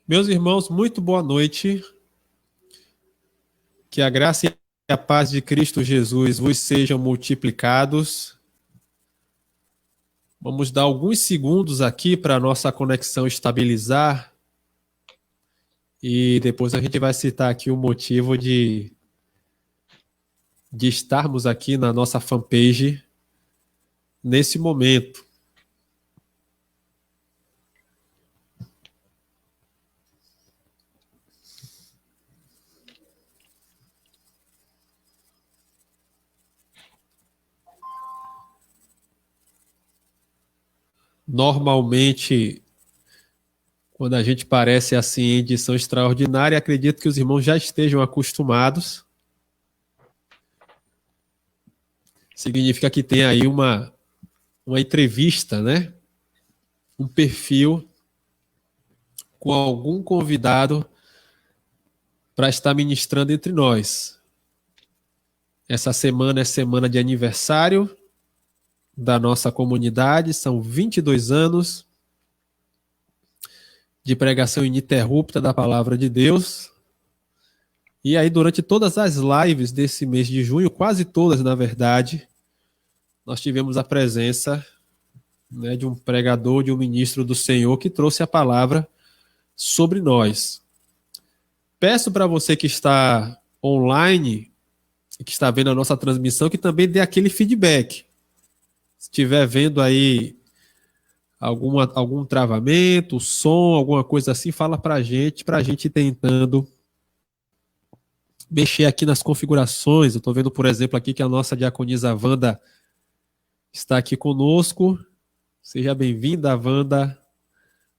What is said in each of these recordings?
Meus irmãos, muito boa noite. Que a graça e a paz de Cristo Jesus vos sejam multiplicados. Vamos dar alguns segundos aqui para a nossa conexão estabilizar e depois a gente vai citar aqui o motivo de estarmos aqui na nossa fanpage nesse momento. Normalmente, quando a gente parece assim em edição extraordinária, acredito que os irmãos já estejam acostumados. Significa que tem aí uma entrevista, né? Um perfil com algum convidado para estar ministrando entre nós. Essa semana é semana de aniversário da nossa comunidade, são 22 anos de pregação ininterrupta da palavra de Deus. E aí, durante todas as lives desse mês de junho, quase todas, na verdade, nós tivemos a presença, né, de um pregador, de um ministro do Senhor que trouxe a palavra sobre nós. Peço para você que está online, que está vendo a nossa transmissão, que também dê aquele feedback. Se estiver vendo aí algum travamento, som, alguma coisa assim, fala para a gente ir tentando mexer aqui nas configurações. Eu estou vendo, por exemplo, aqui que a nossa diaconisa Wanda está aqui conosco. Seja bem-vinda, Wanda,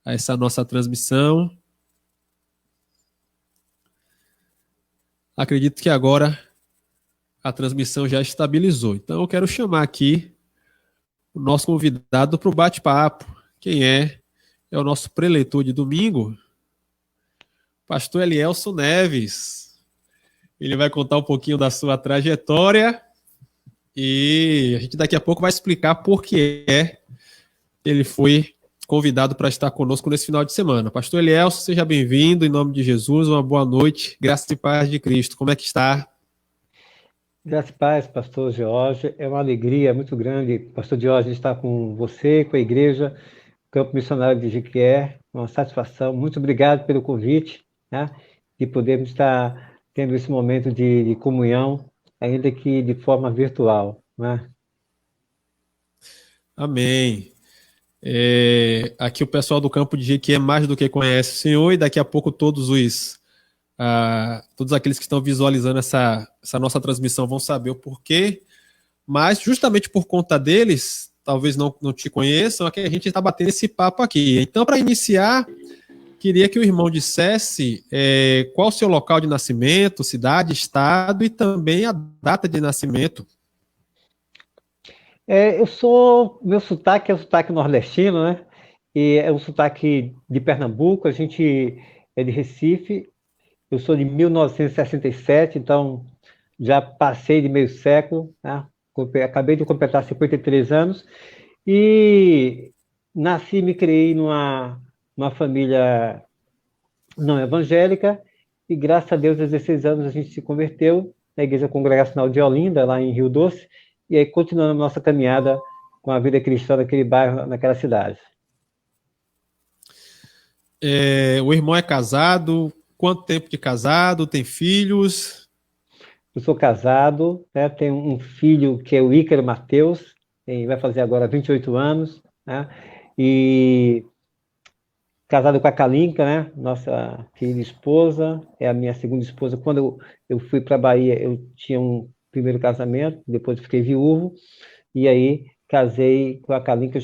a essa nossa transmissão. Acredito que agora a transmissão já estabilizou. Então eu quero chamar aqui o nosso convidado para o bate-papo. Quem é? É o nosso preleitor de domingo, pastor Elielson Neves. Ele vai contar um pouquinho da sua trajetória e a gente daqui a pouco vai explicar por que ele foi convidado para estar conosco nesse final de semana. Pastor Elielson, seja bem-vindo, em nome de Jesus, uma boa noite, graça e paz de Cristo. Como é que está? Graças e paz, pastor Jorge. É uma alegria muito grande, pastor Jorge, estar com você, com a igreja, Campo Missionário de Jequié. Uma satisfação. Muito obrigado pelo convite, né? De podermos estar tendo esse momento de comunhão, ainda que de forma virtual, né? Amém. Aqui o pessoal do Campo de Jequié mais do que conhece o Senhor e daqui a pouco todos aqueles que estão visualizando essa nossa transmissão vão saber o porquê, mas justamente por conta deles, talvez não te conheçam, é que a gente está batendo esse papo aqui. Então, para iniciar, queria que o irmão dissesse qual o seu local de nascimento, cidade, estado e também a data de nascimento. Meu sotaque é o sotaque nordestino, né? E é um sotaque de Pernambuco, a gente é de Recife. Eu sou de 1967, então já passei de meio século, né? Acabei de completar 53 anos e nasci e me criei numa família não evangélica e graças a Deus, aos 16 anos a gente se converteu na Igreja Congregacional de Olinda, lá em Rio Doce, e aí continuando a nossa caminhada com a vida cristã naquele bairro, naquela cidade. O irmão é casado? Quanto tempo de casado? Tem filhos? Eu sou casado, né? Tenho um filho que é o Ícaro Mateus, vai fazer agora 28 anos, né? E casado com a Kalinka, né? Nossa querida esposa, é a minha segunda esposa. Quando eu fui para a Bahia, eu tinha um primeiro casamento, depois fiquei viúvo, e aí casei com a Kalinka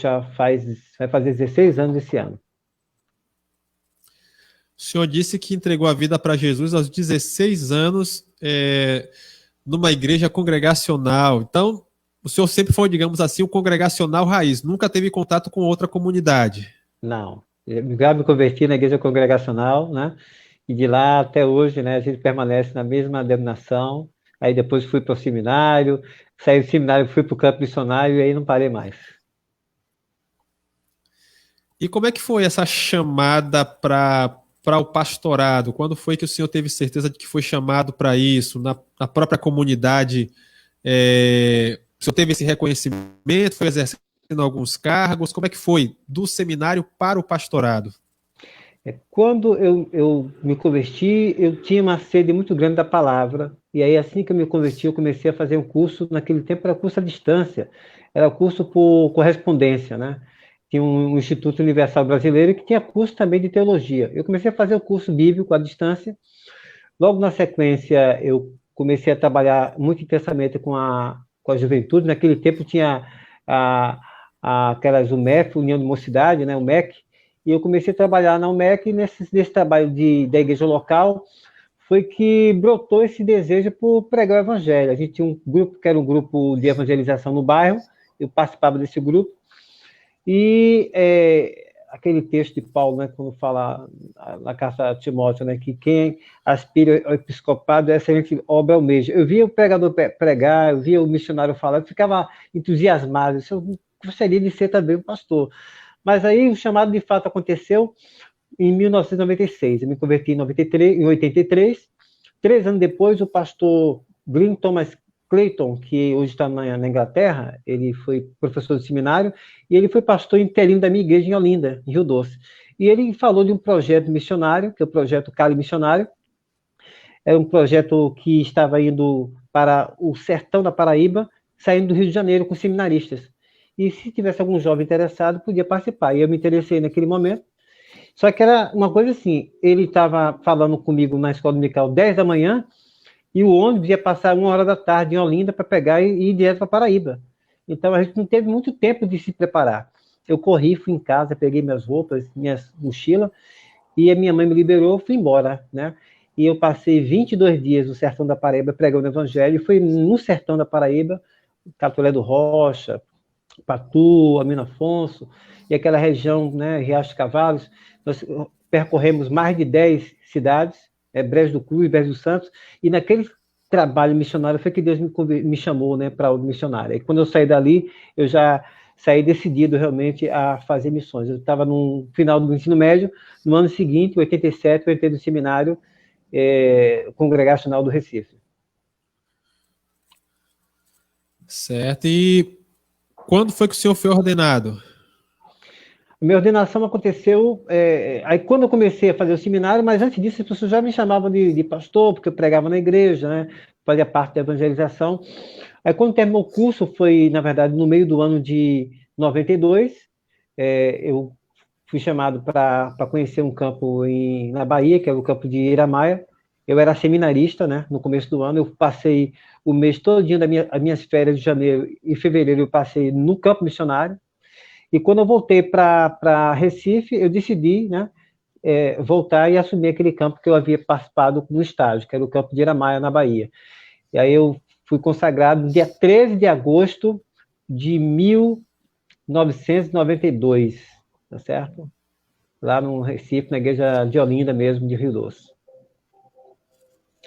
vai fazer 16 anos esse ano. O senhor disse que entregou a vida para Jesus aos 16 anos, numa igreja congregacional. Então, o senhor sempre foi, digamos assim, um congregacional raiz, nunca teve contato com outra comunidade. Não, eu já me converti na igreja congregacional, né? E de lá até hoje, né, a gente permanece na mesma denominação. Aí depois fui para o seminário, saí do seminário, fui para o campo missionário e aí não parei mais. E como é que foi essa chamada para para o pastorado? Quando foi que o senhor teve certeza de que foi chamado para isso? Na própria comunidade, o senhor teve esse reconhecimento, foi exercendo alguns cargos? Como é que foi do seminário para o pastorado? Quando eu me converti, eu tinha uma sede muito grande da palavra, e aí assim que eu me converti, eu comecei a fazer um curso, naquele tempo era curso à distância, era curso por correspondência, né? Tinha um Instituto Universal Brasileiro que tinha curso também de teologia. Eu comecei a fazer o curso bíblico à distância, logo na sequência eu comecei a trabalhar muito intensamente com a juventude, naquele tempo tinha aquelas UMEF, União de Mocidade, né, o MEC, e eu comecei a trabalhar na UMEC, e nesse trabalho da igreja local, foi que brotou esse desejo por pregar o evangelho. A gente tinha um grupo, que era um grupo de evangelização no bairro, eu participava desse grupo, e aquele texto de Paulo, né, quando fala na carta a Timóteo, né, que quem aspira ao episcopado, essa obra almeja. Eu via o pregador pregar, eu via o missionário falar, eu ficava entusiasmado, eu gostaria de ser também um pastor. Mas aí o chamado de fato aconteceu em 1996. Eu me converti em 83. 3 anos depois, o pastor Green Thomas Clayton, que hoje está na Inglaterra, ele foi professor de seminário, e ele foi pastor interino da minha igreja em Olinda, em Rio Doce. E ele falou de um projeto missionário, que é o projeto Cali Missionário. É um projeto que estava indo para o sertão da Paraíba, saindo do Rio de Janeiro com seminaristas. E se tivesse algum jovem interessado, podia participar. E eu me interessei naquele momento. Só que era uma coisa assim, ele estava falando comigo na escola dominical 10 da manhã, e o ônibus ia passar 1 hora da tarde em Olinda para pegar e ir direto para Paraíba. Então a gente não teve muito tempo de se preparar. Eu corri, fui em casa, peguei minhas roupas, minhas mochilas, e a minha mãe me liberou, fui embora, né? E eu passei 22 dias no sertão da Paraíba pregando o evangelho, e foi no sertão da Paraíba, Catolé do Rocha, Patu, Amino Afonso, e aquela região, né, Riacho de Cavalos. Nós percorremos mais de 10 cidades, Brejo do Cruz, Brejo do Santos, e naquele trabalho missionário foi que Deus me chamou, né, para o missionário. E quando eu saí dali, eu já saí decidido realmente a fazer missões. Eu estava no final do ensino médio, no ano seguinte, em 87, eu entrei no seminário congregacional do Recife. Certo. E quando foi que o senhor foi ordenado? Minha ordenação aconteceu aí quando eu comecei a fazer o seminário, mas antes disso as pessoas já me chamavam de pastor, porque eu pregava na igreja, né, fazia parte da evangelização. Aí quando terminou o curso, foi, na verdade, no meio do ano de 92, eu fui chamado para conhecer um campo na Bahia, que era o campo de Iramaia. Eu era seminarista, né, no começo do ano, eu passei o mês todinho as minhas férias de janeiro e fevereiro, eu passei no campo missionário. E quando eu voltei para Recife, eu decidi, né, voltar e assumir aquele campo que eu havia participado no estágio, que era o campo de Iramaia, na Bahia. E aí eu fui consagrado no dia 13 de agosto de 1992, tá certo? Lá no Recife, na igreja de Olinda mesmo, de Rio Doce.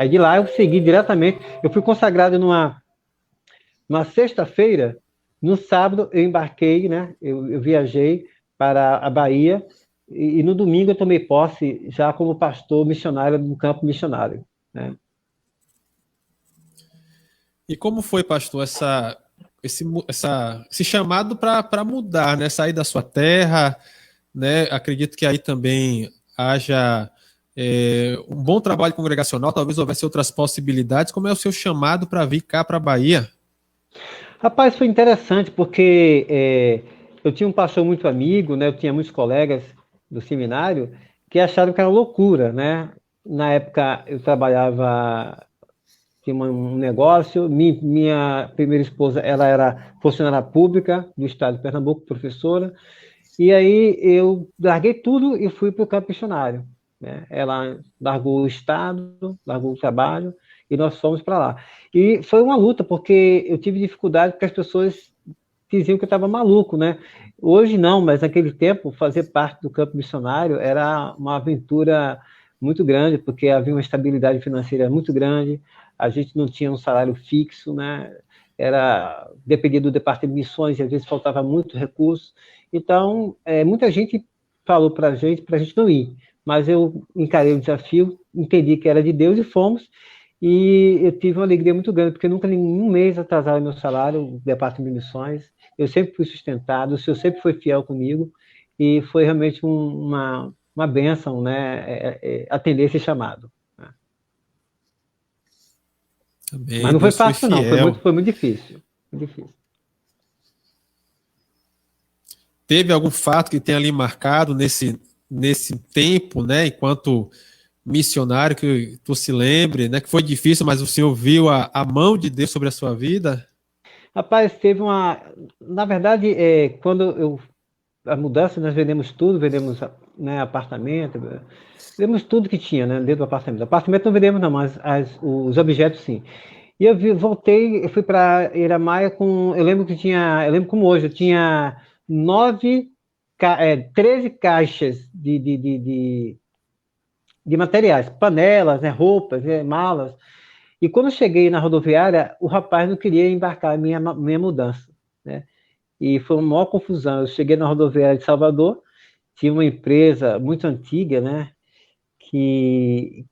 Aí de lá eu segui diretamente, eu fui consagrado numa sexta-feira. No sábado eu embarquei, né? Eu viajei para a Bahia, e no domingo eu tomei posse já como pastor missionário no campo missionário, né? E como foi, pastor, esse chamado para mudar, né? Sair da sua terra, né? Acredito que aí também haja um bom trabalho congregacional, talvez houvesse outras possibilidades. Como é o seu chamado para vir cá para a Bahia? Rapaz, foi interessante porque eu tinha um pastor muito amigo, né? Eu tinha muitos colegas do seminário que acharam que era loucura, né? Na época eu trabalhava, tinha um negócio, minha primeira esposa, ela era funcionária pública do estado de Pernambuco, professora, e aí eu larguei tudo e fui para o campo missionário, né? Ela largou o estado, largou o trabalho, e nós fomos para lá. E foi uma luta, porque eu tive dificuldade, porque as pessoas diziam que eu estava maluco, né? Hoje não, mas naquele tempo, fazer parte do campo missionário era uma aventura muito grande, porque havia uma estabilidade financeira muito grande, a gente não tinha um salário fixo, né? Dependia do departamento de missões, e às vezes faltava muito recurso. Então, muita gente falou para a gente não ir. mas eu encarei o desafio, entendi que era de Deus e fomos. E eu tive uma alegria muito grande, porque nunca, nenhum mês atrasaram meu salário, o Departamento de Missões. Eu sempre fui sustentado, o Senhor sempre foi fiel comigo, e foi realmente uma bênção, né, atender esse chamado. Mas Amém. não foi Deus foi fácil, não, fiel. foi muito difícil. Muito difícil. Teve algum fato que tenha ali marcado nesse tempo, né, enquanto missionário, que tu se lembre, né, que foi difícil, mas o Senhor viu a mão de Deus sobre a sua vida? Rapaz, teve uma. Na verdade, a mudança, nós vendemos tudo, vendemos, né, apartamento, vendemos tudo que tinha, né, dentro do apartamento. Apartamento não vendemos, não, mas os objetos sim. E voltei, eu fui para Iramaia com. Eu lembro como hoje, eu tinha 13 caixas de materiais, panelas, né, roupas, né, malas. E quando eu cheguei na rodoviária, o rapaz não queria embarcar a minha mudança, né? E foi uma maior confusão. Eu cheguei na rodoviária de Salvador, tinha uma empresa muito antiga, né? E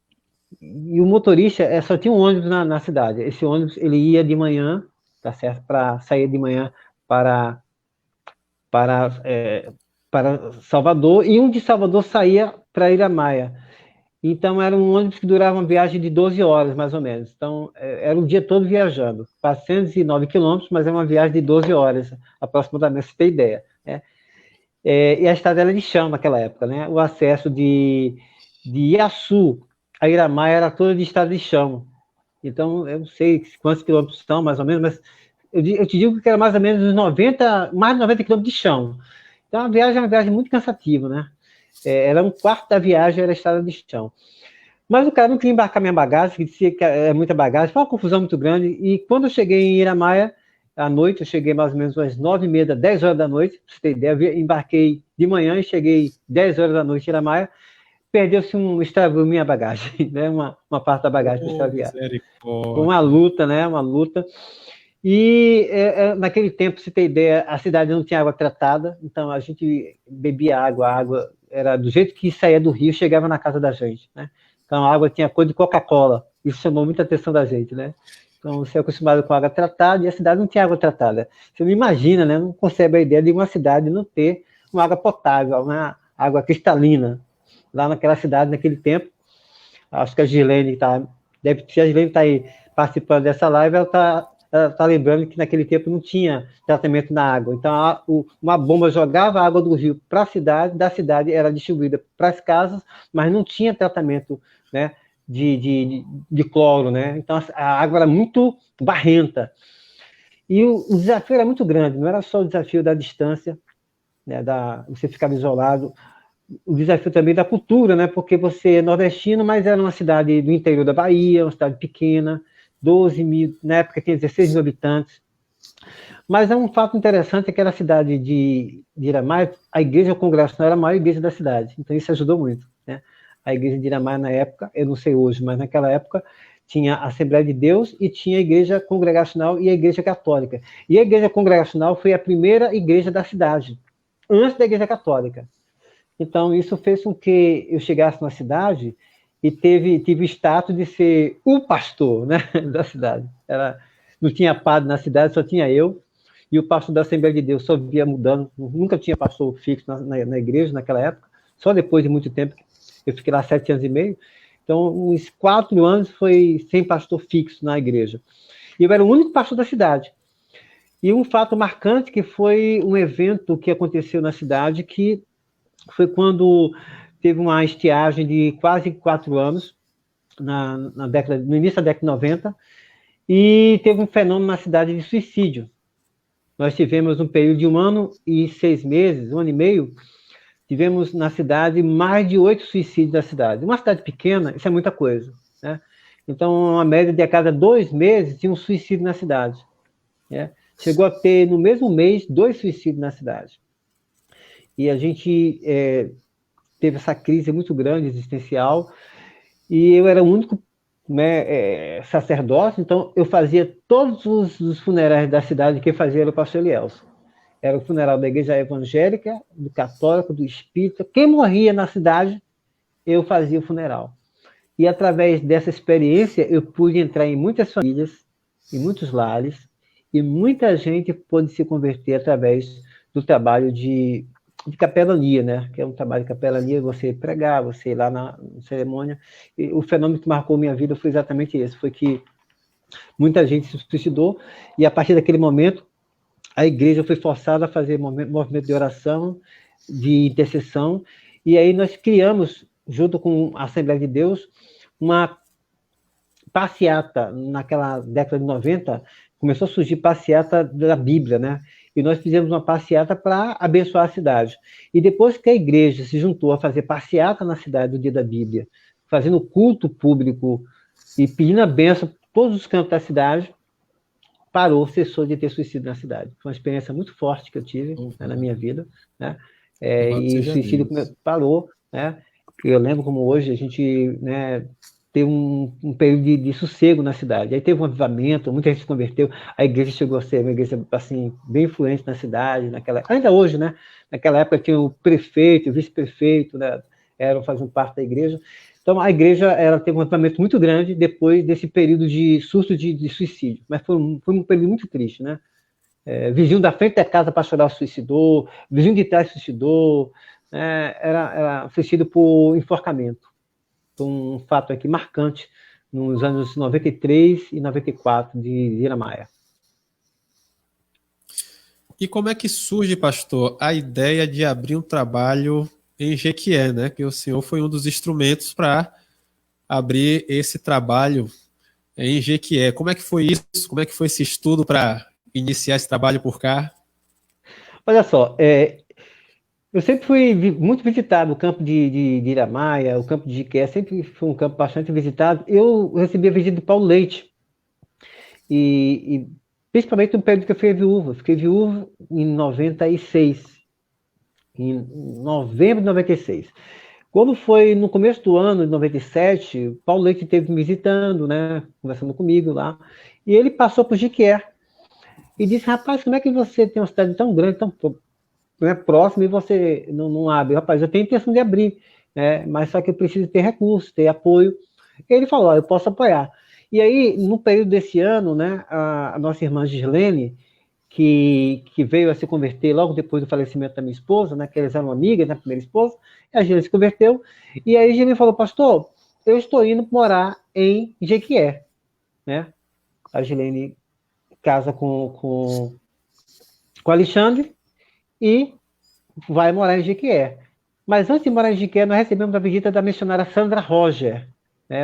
o motorista só tinha um ônibus na cidade. Esse ônibus ele ia de manhã, tá certo? Para sair de manhã para para é, para Salvador, e um de Salvador saía para Ilha-Maia. Então, era um ônibus que durava uma viagem de 12 horas, mais ou menos. Então, era o dia todo viajando. 409 quilômetros, mas é uma viagem de 12 horas, aproximadamente, se tem ideia, né? E a estrada era de chão naquela época, né? O acesso de Iaçu a Iramaia era todo de estrada de chão. Então, eu não sei quantos quilômetros são, mais ou menos, mas eu te digo que era mais ou menos mais de 90 quilômetros de chão. Então, a viagem é uma viagem muito cansativa, né? Era um quarto da viagem, era a estrada de chão. Mas o cara não queria embarcar minha bagagem, que dizia que é muita bagagem, foi uma confusão muito grande. E quando eu cheguei em Iramaia, à noite, eu cheguei mais ou menos às 9h30, 10 horas da noite, pra você ter ideia, eu embarquei de manhã e cheguei 10 horas da noite em Iramaia, perdeu-se extravou minha bagagem, né? Uma parte da bagagem foi extraviada. Foi uma Misericórdia. luta, né? Uma luta. E naquele tempo, se ter ideia, a cidade não tinha água tratada, então a gente bebia água, a água era do jeito que saía do rio, chegava na casa da gente, né? Então a água tinha cor de Coca-Cola, isso chamou muita atenção da gente, né? Então você é acostumado com água tratada e a cidade não tinha água tratada. Você não imagina, né? Não concebe a ideia de uma cidade não ter uma água potável, uma água cristalina. Lá naquela cidade, naquele tempo, acho que a Gilene está aí participando dessa live, ela está lembrando que naquele tempo não tinha tratamento na água. Então, uma bomba jogava a água do rio para a cidade, da cidade era distribuída para as casas, mas não tinha tratamento, né, de cloro, né? Então, a água era muito barrenta. E o desafio era muito grande, não era só o desafio da distância, né, você ficava isolado, o desafio também da cultura, né? Porque você é nordestino, mas era uma cidade do interior da Bahia, uma cidade pequena, 12 mil, na época tinha 16 mil habitantes. Mas é um fato interessante, é que aquela cidade de Iramaia, a igreja congregacional era a maior igreja da cidade, então isso ajudou muito, né? A igreja de Iramaia na época, eu não sei hoje, mas naquela época tinha a Assembleia de Deus e tinha a igreja congregacional e a igreja católica. E a igreja congregacional foi a primeira igreja da cidade, antes da igreja católica. Então, isso fez com que eu chegasse na cidade e tive o status de ser o pastor, né, da cidade. Não tinha padre na cidade, só tinha eu. E o pastor da Assembleia de Deus só via mudando. Nunca tinha pastor fixo na igreja naquela época. Só depois de muito tempo. Eu fiquei lá 7 anos e meio. Então, uns 4 anos foi sem pastor fixo na igreja. E eu era o único pastor da cidade. E um fato marcante que foi um evento que aconteceu na cidade que foi quando teve uma estiagem de quase 4 anos, no início da década de 90, e teve um fenômeno na cidade de suicídio. Nós tivemos um período de 1 ano e 6 meses, 1 ano e meio, tivemos na cidade mais de 8 suicídios na cidade. Uma cidade pequena, isso é muita coisa, né? Então, uma média de a cada 2 meses tinha um suicídio na cidade, né? Chegou a ter, no mesmo mês, 2 suicídios na cidade. E a gente teve essa crise muito grande, existencial, e eu era o único, né, sacerdote, então eu fazia todos os funerais da cidade, quem fazia era o pastor Elielson. Era o funeral da igreja evangélica, do católico, do espírita, quem morria na cidade, eu fazia o funeral. E através dessa experiência, eu pude entrar em muitas famílias, em muitos lares, e muita gente pôde se converter através do trabalho de capelania, né? Que é um trabalho de capelania, você pregar, você ir lá na cerimônia. E o fenômeno que marcou minha vida foi exatamente esse, foi que muita gente se suicidou, e a partir daquele momento, a igreja foi forçada a fazer movimento de oração, de intercessão, e aí nós criamos, junto com a Assembleia de Deus, uma passeata. Naquela década de 90, começou a surgir passeata da Bíblia, né? E nós fizemos uma passeata para abençoar a cidade. E depois que a igreja se juntou a fazer passeata na cidade do Dia da Bíblia, fazendo culto público e pedindo a benção em todos os cantos da cidade, parou, cessou de ter suicídio na cidade. Foi uma experiência muito forte que eu tive, né, na minha vida, né? E o suicídio parou, né? Eu lembro como hoje a gente, né, teve um período de sossego na cidade. Aí teve um avivamento, muita gente se converteu, a igreja chegou a ser uma igreja assim, bem influente na cidade, ainda hoje, né? Naquela época tinha o prefeito, o vice-prefeito, né, faziam parte da igreja. Então, a igreja ela teve um avivamento muito grande depois desse período de surto de suicídio. Mas foi um período muito triste, né? Vizinho da frente da casa pastoral suicidou, vizinho de trás suicidou, era suicídio por enforcamento. Foi um fato aqui marcante nos anos 93 e 94 de Iramaia. E como é que surge, pastor, a ideia de abrir um trabalho em Jequié, né? Que o senhor foi um dos instrumentos para abrir esse trabalho em Jequié. Como é que foi isso? Como é que foi esse estudo para iniciar esse trabalho por cá? Olha só, eu sempre fui muito visitado, o campo de Iramaia, o campo de Jequié, sempre foi um campo bastante visitado. Eu recebi a visita de Paulo Leite, e principalmente no período que eu fiquei viúvo em 96, em novembro de 96. Quando foi no começo do ano de 97, Paulo Leite esteve me visitando, né, conversando comigo lá, e ele passou por Jequié e disse: rapaz, como é que você tem uma cidade tão grande, tão próxima, e você não abre? Rapaz, eu tenho intenção de abrir, né, mas só que eu preciso ter recursos, ter apoio. E ele falou: eu posso apoiar. E aí, no período desse ano, né, a nossa irmã Gislene, que veio a se converter logo depois do falecimento da minha esposa, né, que eles eram amigas, né, primeira esposa, a Gislene se converteu, e aí a Gislene falou: pastor, eu estou indo morar em Jequié, né? A Gislene casa com Alexandre e vai morar em Jequié. Mas antes de morar em Jequié, nós recebemos a visita da missionária Sandra Roger,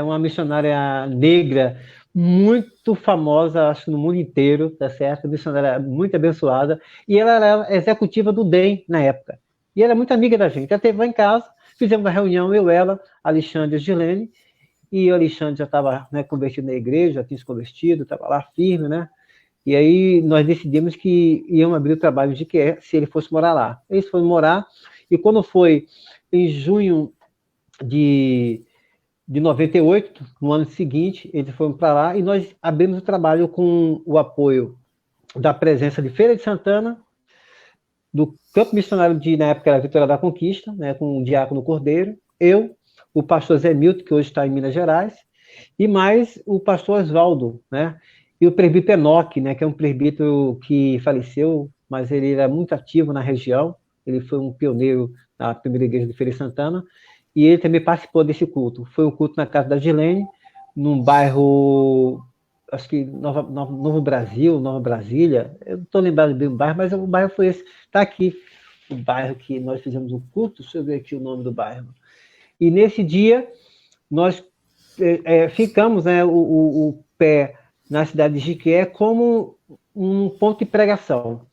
uma missionária negra muito famosa, acho, no mundo inteiro, tá certo? Missionária muito abençoada, e ela era executiva do DEM na época. E ela é muito amiga da gente. Ela esteve lá em casa, fizemos uma reunião, eu, ela, Alexandre e Gilene, e o Alexandre já estava, né, convertido na igreja, já tinha se convertido, estava lá firme, né? E aí nós decidimos que iam abrir o trabalho de Jequié se ele fosse morar lá. Eles foram morar, e quando foi em junho de 98, no ano seguinte, eles foram para lá, e nós abrimos o trabalho com o apoio da presença de Feira de Santana, do campo missionário na época era Vitória da Conquista, né, com o Diácono Cordeiro, eu, o pastor Zé Milton, que hoje está em Minas Gerais, e mais o pastor Oswaldo, né, e o presbítero Enoque, né, que é um presbítero que faleceu, mas ele era muito ativo na região, ele foi um pioneiro na primeira igreja de Feira de Santana, e ele também participou desse culto. Foi um culto na casa da Gilene, num bairro, acho que Novo Brasil, Nova Brasília, eu não estou lembrado bem do bairro, mas o bairro foi esse. Está aqui o bairro que nós fizemos um culto, deixa eu ver aqui o nome do bairro. E nesse dia, nós ficamos, né, o pé na cidade de Jequié como um ponto de pregação.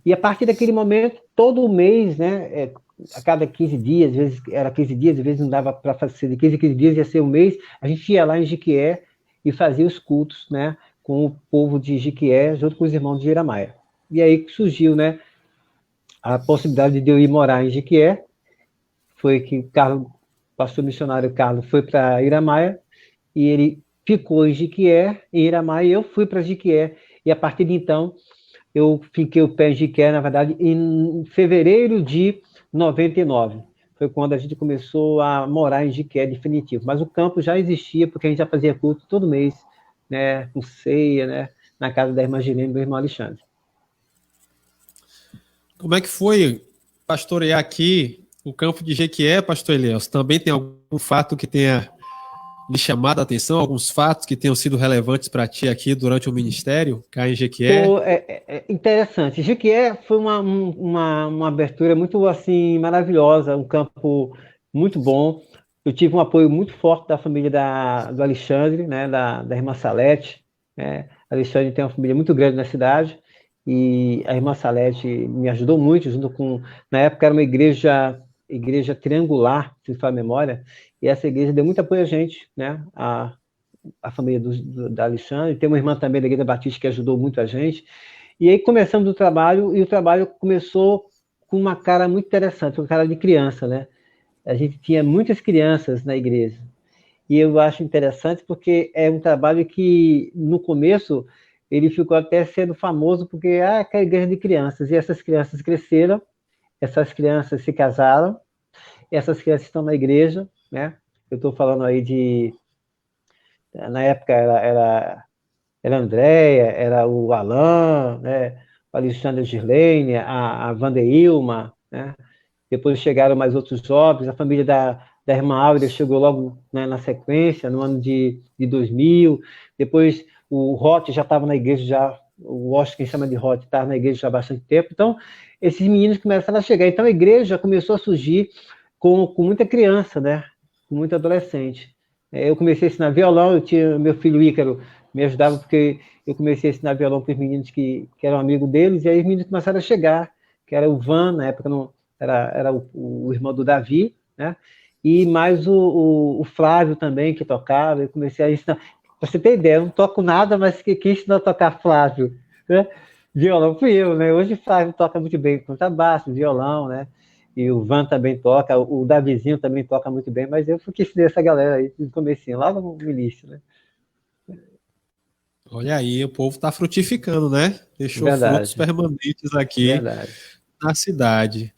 E a partir daquele momento, todo mês, né, a cada 15 dias, às vezes era 15 dias, às vezes não dava para fazer de 15 em 15 dias, ia ser um mês, a gente ia lá em Jequié e fazia os cultos, né, com o povo de Jequié, junto com os irmãos de Iramaia. E aí surgiu, né, a possibilidade de eu ir morar em Jequié, foi que o pastor missionário Carlos foi para Iramaia, e ele ficou em Jequié, em Iramaia, e eu fui para Jequié, e a partir de então, eu fiquei o pé em Jequié, na verdade, em fevereiro de 99. foi quando a gente começou a morar em Jiquié definitivo. Mas o campo já existia, porque a gente já fazia culto todo mês, né, com ceia, né, na casa da irmã Gilene e do irmão Alexandre. Como é que foi pastorear aqui o campo de Jequié, pastor Elias? Também tem algum fato que tenha lhe chamado a atenção, alguns fatos que tenham sido relevantes para ti aqui durante o ministério, cá em Jequié? Pô, é interessante. Jiquié foi uma abertura muito assim maravilhosa, um campo muito bom. Eu tive um apoio muito forte da família do Alexandre, né, da irmã Salete. Né? Alexandre tem uma família muito grande na cidade e a irmã Salete me ajudou muito, junto com, na época era uma igreja triangular, se for a memória, e essa igreja deu muito apoio a gente, né, a família da Alexandre, tem uma irmã também da Igreja Batista que ajudou muito a gente, e aí começamos o trabalho, e o trabalho começou com uma cara muito interessante, uma cara de criança, né? A gente tinha muitas crianças na igreja, e eu acho interessante porque é um trabalho que, no começo, ele ficou até sendo famoso porque, é a igreja de crianças, e essas crianças cresceram, essas crianças se casaram, essas crianças estão na igreja, né? Eu estou falando aí na época era a Andréia, era o Alain, né? O Alexandre Girlene, a Vandeilma, né? Depois chegaram mais outros jovens, a família da irmã Áurea chegou logo, né, na sequência, no ano de 2000. Depois o Roth já estava na igreja, o Washington, quem chama de Roth, estava na igreja já há bastante tempo. Então, esses meninos começaram a chegar. Então, a igreja começou a surgir com muita criança, né? Com muito adolescente. Eu comecei a ensinar violão, eu tinha meu filho Ícaro, me ajudava porque eu comecei a ensinar violão para os meninos que eram amigos deles, e aí os meninos começaram a chegar, que era o Van, na época não, era o irmão do Davi, né? E mais o Flávio também, que tocava, eu comecei a ensinar. Pra você ter ideia, eu não toco nada, mas quem ensinou a tocar Flávio, né? Violão fui eu, né? Hoje o Flávio toca muito bem contrabaixo, violão, né? E o Van também toca, o Davizinho também toca muito bem, mas eu fui que ensinei essa galera aí no comecinho, lá no início, né? Olha aí, o povo está frutificando, né? Deixou frutos Verdade, permanentes aqui verdade. na cidade.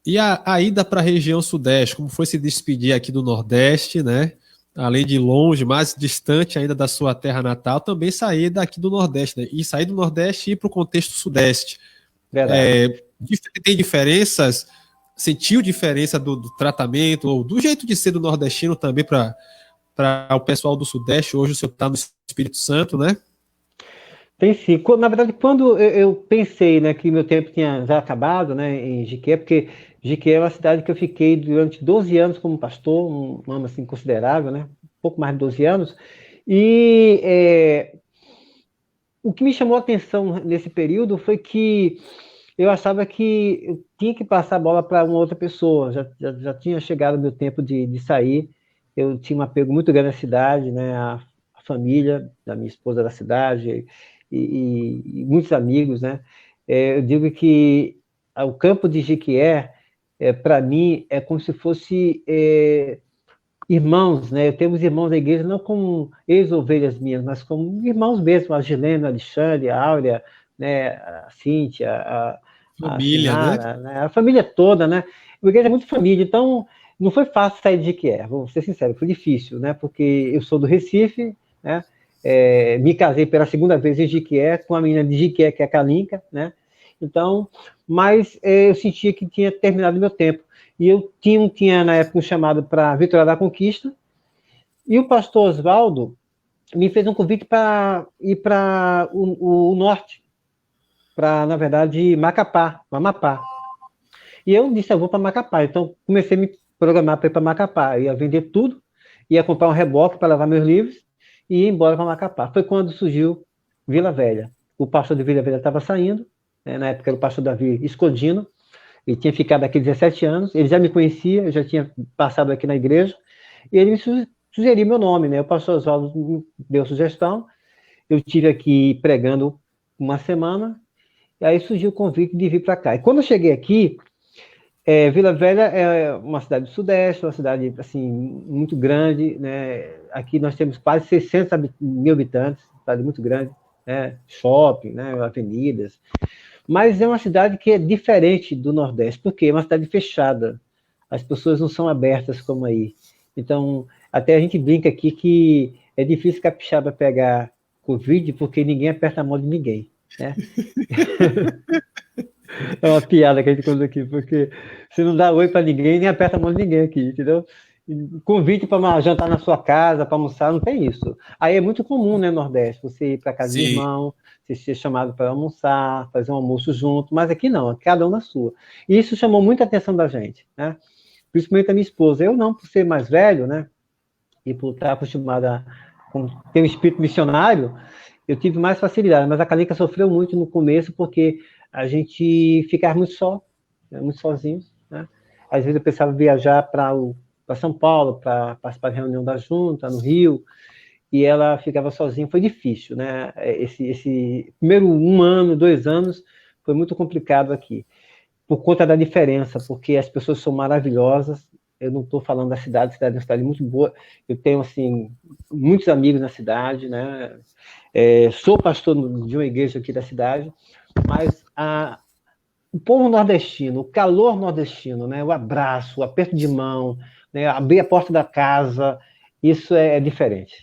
E a ida para a região sudeste, como foi se despedir aqui do Nordeste, né? Além de longe, mais distante ainda da sua terra natal, também sair daqui do Nordeste, né? E sair do Nordeste e ir para o contexto sudeste. Verdade. Tem diferenças? Sentiu diferença do tratamento ou do jeito de ser do nordestino também para o pessoal do Sudeste? Hoje o senhor está no Espírito Santo, né? Tem sim. Na verdade, quando eu pensei, né, que meu tempo tinha já acabado, né, em Jiquié, porque Jiquié é uma cidade que eu fiquei durante 12 anos como pastor, um ano assim considerável, né, um pouco mais de 12 anos, e o que me chamou a atenção nesse período foi que eu achava que eu tinha que passar a bola para uma outra pessoa, já tinha chegado o meu tempo de sair, eu tinha um apego muito grande à cidade, né, a família da minha esposa da cidade, e muitos amigos, né? Eu digo que o campo de Jequié, para mim, é como se fosse irmãos, né? Eu tenho os irmãos da igreja não como ex-ovelhas minhas, mas como irmãos mesmo, a Gilena, a Alexandre, a Áurea, né? A Cíntia, a Família, né? Sinara, né? A família toda, né? A igreja é muito família, então não foi fácil sair de Jequié, vou ser sincero, foi difícil, né? Porque eu sou do Recife, né? Me casei pela segunda vez em Jequié, com a menina de Jequié, que é a Kalinka, né? Então, mas eu sentia que tinha terminado o meu tempo. E eu tinha na época um chamado para Vitória da Conquista, e o pastor Oswaldo me fez um convite para ir para o norte, para, na verdade, Macapá, Amapá. E eu disse, eu vou para Macapá. Então, comecei a me programar para ir para Macapá. Eu ia vender tudo, ia comprar um reboque para levar meus livros e ir embora para Macapá. Foi quando surgiu Vila Velha. O pastor de Vila Velha estava saindo, né? Na época era o pastor Davi Escodino, ele tinha ficado aqui 17 anos, ele já me conhecia, eu já tinha passado aqui na igreja, e ele me sugeriu meu nome, né? O pastor Oswaldo me deu sugestão, eu tive aqui pregando uma semana, e aí surgiu o convite de vir para cá. E quando eu cheguei aqui, Vila Velha é uma cidade do Sudeste, uma cidade assim, muito grande, né? Aqui nós temos quase 600 mil habitantes, cidade muito grande, né? Shopping, né? Avenidas, mas é uma cidade que é diferente do Nordeste, porque é uma cidade fechada. as pessoas não são abertas como aí. Então, até a gente brinca aqui que é difícil capixaba pegar Covid porque ninguém aperta a mão de ninguém, né? É uma piada que a gente conta aqui, porque você não dá oi para ninguém, nem aperta a mão de ninguém aqui, entendeu? Convite para jantar na sua casa, para almoçar, não tem isso. Aí é muito comum, né, Nordeste, você ir para casa de Sim. irmão, você ser chamado para almoçar, fazer um almoço junto, mas aqui não, cada um na sua. E isso chamou muita atenção da gente, né? Principalmente a minha esposa. Eu não, por ser mais velho, né, e por estar acostumada com ter um espírito missionário, eu tive mais facilidade, mas a Calica sofreu muito no começo porque a gente ficava muito só, né, muito sozinho, né? Às vezes eu pensava em viajar para São Paulo, para participar da reunião da junta, no Rio, e ela ficava sozinha, foi difícil, né? Esse primeiro 1 ano, 2 anos, foi muito complicado aqui, por conta da diferença, porque as pessoas são maravilhosas. Eu não estou falando da cidade, a cidade é uma cidade muito boa. Eu tenho, assim, muitos amigos na cidade, né? Sou pastor de uma igreja aqui da cidade, mas o povo nordestino, o calor nordestino, né? O abraço, o aperto de mão, né? Abrir a porta da casa, isso é diferente.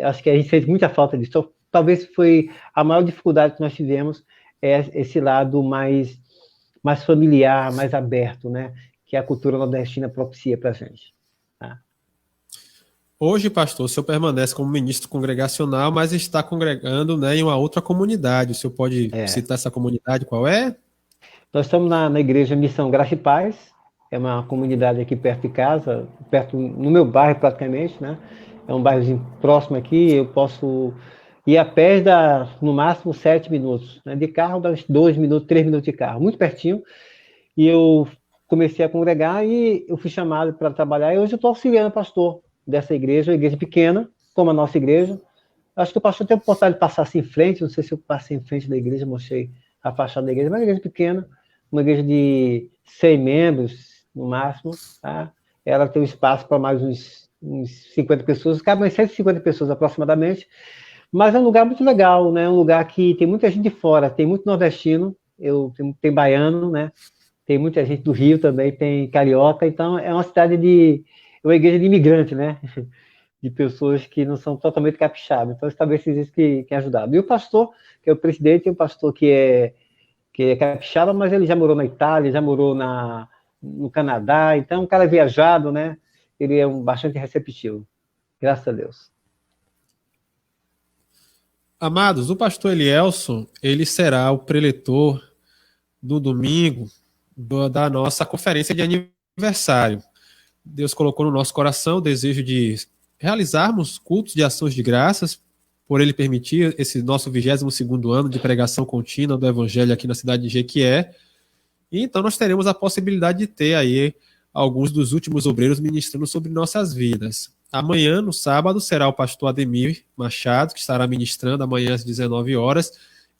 Acho que a gente sente muita falta disso. Então, talvez foi a maior dificuldade que nós tivemos, esse lado mais familiar, mais aberto, né? Que a cultura nordestina propicia para a gente. Tá? Hoje, pastor, o senhor permanece como ministro congregacional, mas está congregando, né, em uma outra comunidade. O senhor pode citar essa comunidade, qual é? Nós estamos na igreja Missão Graça e Paz, é uma comunidade aqui perto de casa, perto no meu bairro praticamente, né? É um bairrozinho próximo aqui, eu posso ir a pé no máximo 7 minutos, né? De carro dá uns 2 minutos, 3 minutos de carro, muito pertinho. E eu comecei a congregar e eu fui chamado para trabalhar, e hoje eu estou auxiliando o pastor dessa igreja, uma igreja pequena, como a nossa igreja. Acho que o pastor tem a oportunidade de passar assim em frente, não sei se eu passei em frente da igreja, mostrei a fachada da igreja, mas é uma igreja pequena, uma igreja de 100 membros, no máximo, tá? Ela tem um espaço para mais uns 50 pessoas, cabe umas 150 pessoas aproximadamente, mas é um lugar muito legal, né? Um lugar que tem muita gente de fora, tem muito nordestino, tem baiano, né? Tem muita gente do Rio também, tem carioca, então é uma uma igreja de imigrante, né? De pessoas que não são totalmente capixabas. Então, talvez seja isso que ajudado. E o pastor, que é o presidente, é um pastor que é capixaba, mas ele já morou na Itália, já morou no Canadá, então é um cara viajado, né? Ele é bastante receptivo. Graças a Deus. Amados, o pastor Elielson, ele será o preletor do domingo da nossa conferência de aniversário. Deus colocou no nosso coração o desejo de realizarmos cultos de ações de graças, por ele permitir esse nosso 22º ano de pregação contínua do Evangelho aqui na cidade de Jequié. E então nós teremos a possibilidade de ter aí alguns dos últimos obreiros ministrando sobre nossas vidas. Amanhã, no sábado, será o pastor Ademir Machado, que estará ministrando amanhã às 19 horas.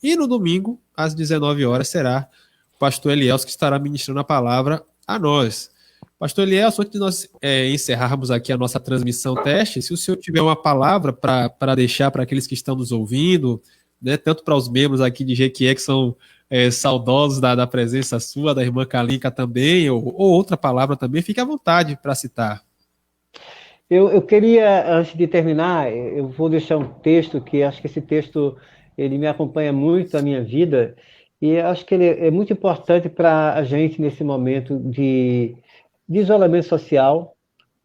E no domingo, às 19 horas, será o pastor Elielson, que estará ministrando a palavra a nós. Pastor Elielson, antes de nós encerrarmos aqui a nossa transmissão teste, se o senhor tiver uma palavra para deixar para aqueles que estão nos ouvindo, né, tanto para os membros aqui de Jequié, que são saudosos da presença sua, da irmã Kalinka também, ou outra palavra também, fique à vontade para citar. Eu queria, antes de terminar, eu vou deixar um texto que acho que esse texto ele me acompanha muito na minha vida e acho que ele é muito importante para a gente nesse momento de isolamento social.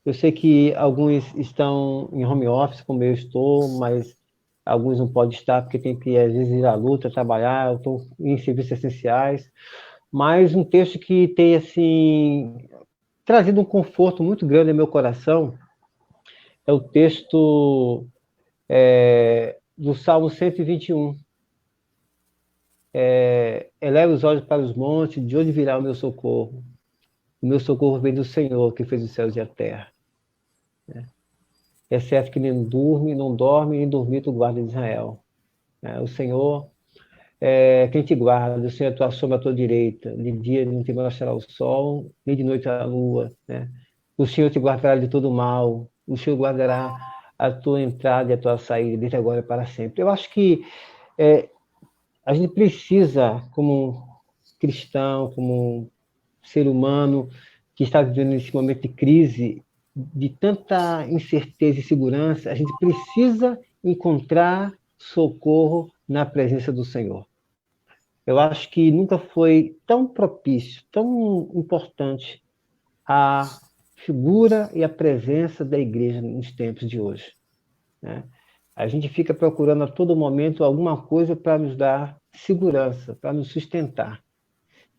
Eu sei que alguns estão em home office, como eu estou, mas alguns não podem estar porque tem que, às vezes, ir à luta, trabalhar, eu estou em serviços essenciais. Mas um texto que tem, assim, trazido um conforto muito grande ao meu coração é o texto do Salmo 121. Eleva os olhos para os montes, de onde virá o meu socorro? O meu socorro vem do Senhor, que fez os céus e a terra. É certo que nem dorme, não dorme, nem dormir tu guarda de Israel. O Senhor é quem te guarda, o Senhor é a tua sombra à tua direita. De dia não te mostrará o sol, nem de noite a lua. Né? O Senhor te guardará de todo mal. O Senhor guardará a tua entrada e a tua saída, desde agora e para sempre. Eu acho que a gente precisa, como cristão, como ser humano, que está vivendo nesse momento de crise, de tanta incerteza e segurança, a gente precisa encontrar socorro na presença do Senhor. Eu acho que nunca foi tão propício, tão importante a figura e a presença da igreja nos tempos de hoje, né? A gente fica procurando a todo momento alguma coisa para nos dar segurança, para nos sustentar.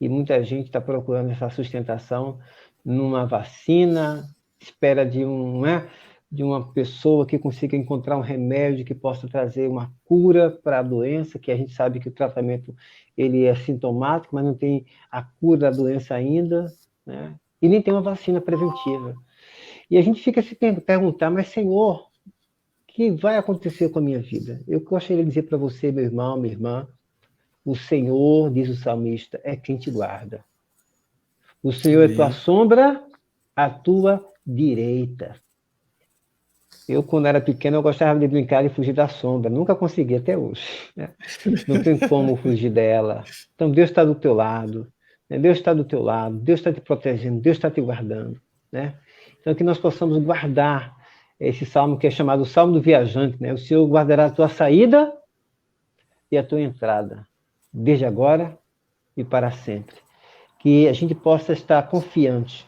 E muita gente está procurando essa sustentação numa vacina, espera de uma pessoa que consiga encontrar um remédio que possa trazer uma cura para a doença, que a gente sabe que o tratamento ele é sintomático, mas não tem a cura da doença ainda, né? E nem tem uma vacina preventiva. E a gente fica se perguntar, mas Senhor, o que vai acontecer com a minha vida? Eu gostaria de dizer para você, meu irmão, minha irmã, o Senhor, diz o salmista, é quem te guarda. O Senhor é tua sombra, a tua direita. Eu, quando era pequeno, eu gostava de brincar e fugir da sombra. Nunca consegui até hoje, né? Não tem como fugir dela. Então, Deus está do teu lado, né? Deus está do teu lado, Deus está te protegendo, Deus está te guardando, né? Então, que nós possamos guardar esse salmo que é chamado o Salmo do Viajante, né? O Senhor guardará a tua saída e a tua entrada, desde agora e para sempre. Que a gente possa estar confiante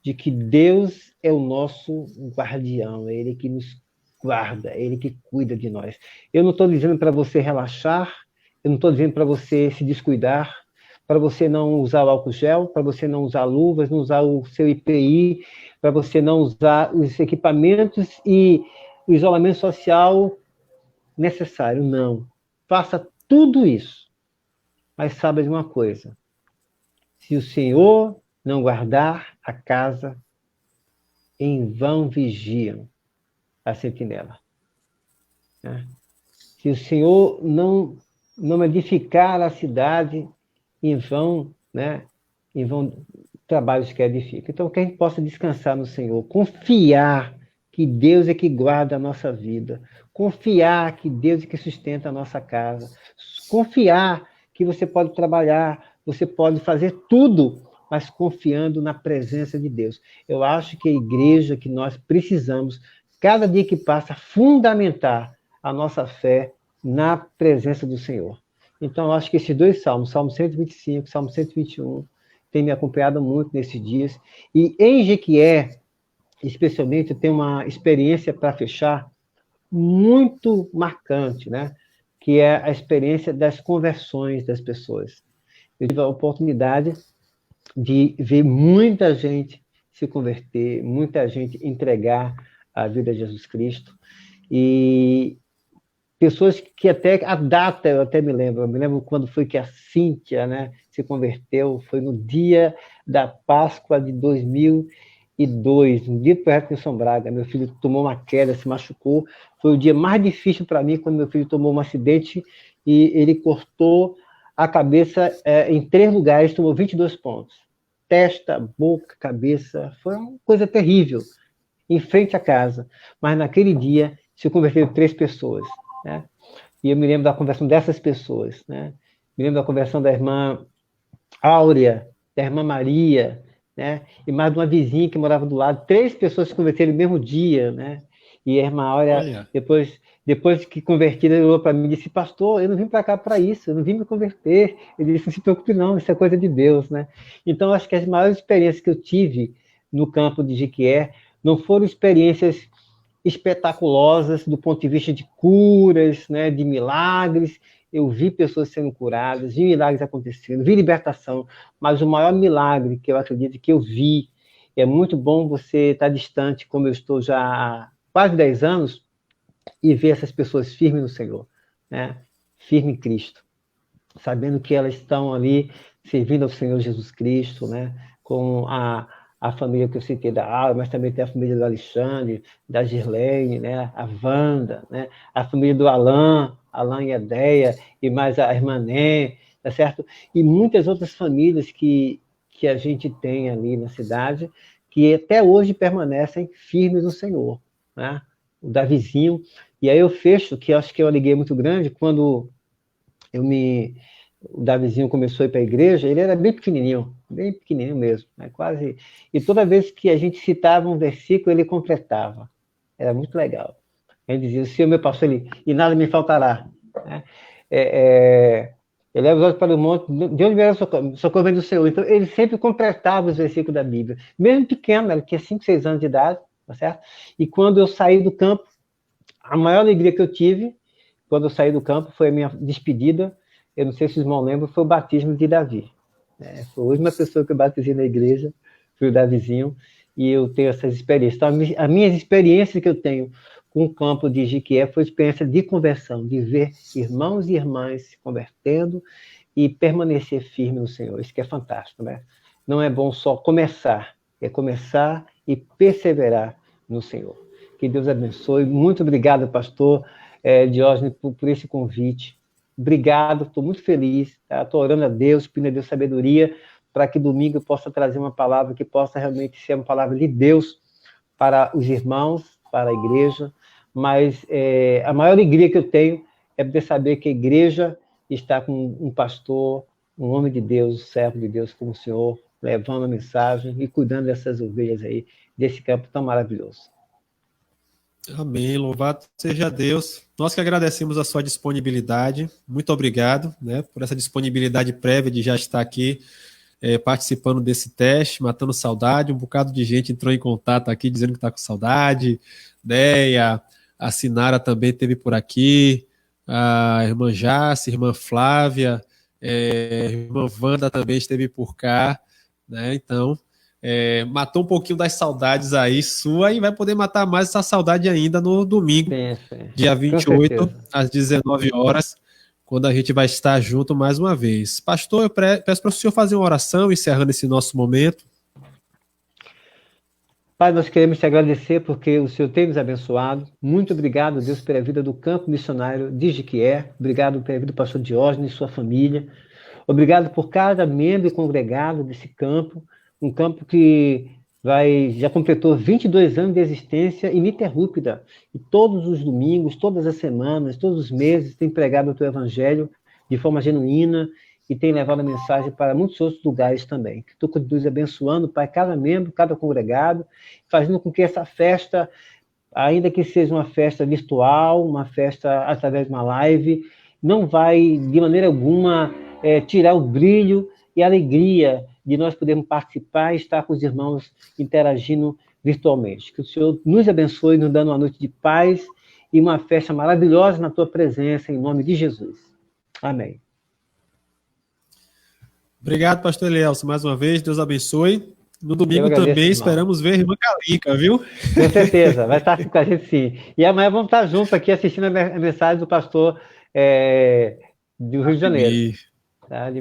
de que Deus é o nosso guardião, é Ele que nos guarda, é Ele que cuida de nós. Eu não estou dizendo para você relaxar, eu não estou dizendo para você se descuidar, para você não usar o álcool gel, para você não usar luvas, não usar o seu IPI, para você não usar os equipamentos e o isolamento social necessário. Não. Faça tudo isso. Mas saiba de uma coisa, se o Senhor não guardar a casa, em vão vigiam a sentinela, né? Se o Senhor não edificar a cidade, em vão, né? Em vão trabalhos que edificam. Então, que a gente possa descansar no Senhor, confiar que Deus é que guarda a nossa vida, confiar que Deus é que sustenta a nossa casa, confiar que você pode trabalhar, você pode fazer tudo, mas confiando na presença de Deus. Eu acho que a igreja que nós precisamos, cada dia que passa, fundamentar a nossa fé na presença do Senhor. Então, eu acho que esses dois salmos, Salmo 125, Salmo 121, têm me acompanhado muito nesses dias. E em Jequié, especialmente, eu tenho uma experiência para fechar muito marcante, né? Que é a experiência das conversões das pessoas. Eu tive a oportunidade de ver muita gente se converter, muita gente entregar a vida a Jesus Cristo, e pessoas que até a data eu até eu me lembro quando foi que a Cíntia, né, se converteu, foi no dia da Páscoa de 2002, no dia perto de São Braga. Meu filho tomou uma queda, se machucou, foi o dia mais difícil para mim, quando meu filho tomou um acidente e ele cortou a cabeça em 3 lugares, tomou 22 pontos. Testa, boca, cabeça, foi uma coisa terrível, em frente à casa. Mas naquele dia se converteram 3 pessoas, né? E eu me lembro da conversão dessas pessoas, né? Me lembro da conversão da irmã Áurea, da irmã Maria, né? E mais de uma vizinha que morava do lado. 3 pessoas se converteram no mesmo dia, né? E a irmã Áurea, depois que convertida, ela olhou para mim e disse: pastor, eu não vim para cá para isso, eu não vim me converter. Ele disse: não se preocupe não, isso é coisa de Deus, né? Então, acho que as maiores experiências que eu tive no campo de Jequié não foram experiências espetaculosas do ponto de vista de curas, né, de milagres. Eu vi pessoas sendo curadas, vi milagres acontecendo, vi libertação, mas o maior milagre que eu acredito que eu vi, é muito bom você estar distante, como eu estou já há quase 10 anos, e ver essas pessoas firmes no Senhor, né? Firme em Cristo, sabendo que elas estão ali servindo ao Senhor Jesus Cristo, né? Com a família que eu citei da Aula, mas também tem a família do Alexandre, da Girlene, né? A Wanda, né? A família do Alain e a Deia, e mais a irmã Né, tá certo? E muitas outras famílias que a gente tem ali na cidade, que até hoje permanecem firmes no Senhor, né? O Davizinho. E aí eu fecho, que acho que é uma alegria muito grande, quando eu me o Davizinho começou a ir para a igreja, ele era bem pequenininho mesmo, né? Quase. E toda vez que a gente citava um versículo, ele completava. Era muito legal. Ele dizia: o Senhor meu pastor, e nada me faltará. Né? Ele leva os olhos para o monte, de onde vier o socorro vem do Senhor. Então, ele sempre completava os versículos da Bíblia. Mesmo pequeno, ele tinha 5, 6 anos de idade, tá certo? E quando eu saí do campo, a maior alegria que eu tive, quando eu saí do campo, foi a minha despedida. Eu não sei se os irmãos lembram, foi o batismo de Davi. Foi a última pessoa que eu batizei na igreja, foi o Davizinho, e eu tenho essas experiências. Então, as minhas experiências que eu tenho com o campo de Jiquié foi experiência de conversão, de ver irmãos e irmãs se convertendo e permanecer firme no Senhor. Isso que é fantástico, né? Não é bom só começar, é começar e perseverar no Senhor. Que Deus abençoe. Muito obrigado, pastor Diógenes, por esse convite. Obrigado, estou muito feliz. Estou orando a Deus, pedindo a Deus sabedoria, para que domingo eu possa trazer uma palavra que possa realmente ser uma palavra de Deus para os irmãos, para a igreja. Mas a maior alegria que eu tenho é poder saber que a igreja está com um pastor, um homem de Deus, um servo de Deus como o Senhor, levando a mensagem e cuidando dessas ovelhas aí, desse campo tão maravilhoso. Amém, louvado seja Deus. Nós que agradecemos a sua disponibilidade. Muito obrigado, né, por essa disponibilidade prévia de já estar aqui participando desse teste, matando saudade. Um bocado de gente entrou em contato aqui dizendo que está com saudade. Deia, a Sinara também esteve por aqui, a irmã Jace, a irmã Flávia, a irmã Wanda também esteve por cá, né? Então, matou um pouquinho das saudades aí sua e vai poder matar mais essa saudade ainda no domingo, dia 28, às 19 horas, quando a gente vai estar junto mais uma vez. Pastor, eu peço para o senhor fazer uma oração encerrando esse nosso momento. Pai, nós queremos te agradecer porque o Senhor tem nos abençoado. Muito obrigado, Deus, pela vida do campo missionário de Jiquié. Obrigado pela vida do pastor Diógenes e sua família. Obrigado por cada membro e congregado desse campo, um campo que já completou 22 anos de existência ininterrupta. E todos os domingos, todas as semanas, todos os meses tem pregado o teu evangelho de forma genuína e tem levado a mensagem para muitos outros lugares também. Que tu continues abençoando, Pai, cada membro, cada congregado, fazendo com que essa festa, ainda que seja uma festa virtual, uma festa através de uma live, não vai, de maneira alguma, tirar o brilho e a alegria de nós podermos participar e estar com os irmãos interagindo virtualmente. Que o Senhor nos abençoe, nos dando uma noite de paz e uma festa maravilhosa na tua presença, em nome de Jesus. Amém. Obrigado, pastor Elielson, mais uma vez, Deus abençoe. No domingo também esperamos ver a irmã Calica, viu? Com certeza, vai estar com a gente sim. E amanhã vamos estar juntos aqui assistindo a mensagem do pastor do Rio de Janeiro.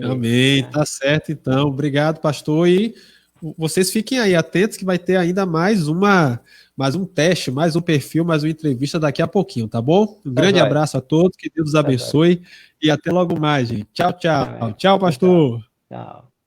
Amém, tá certo então. Obrigado, pastor. E vocês fiquem aí atentos que vai ter ainda mais um teste, mais um perfil, mais uma entrevista daqui a pouquinho, tá bom? Um grande abraço a todos, que Deus os abençoe e até logo mais, gente. Tchau, tchau. Tchau, pastor. Tchau.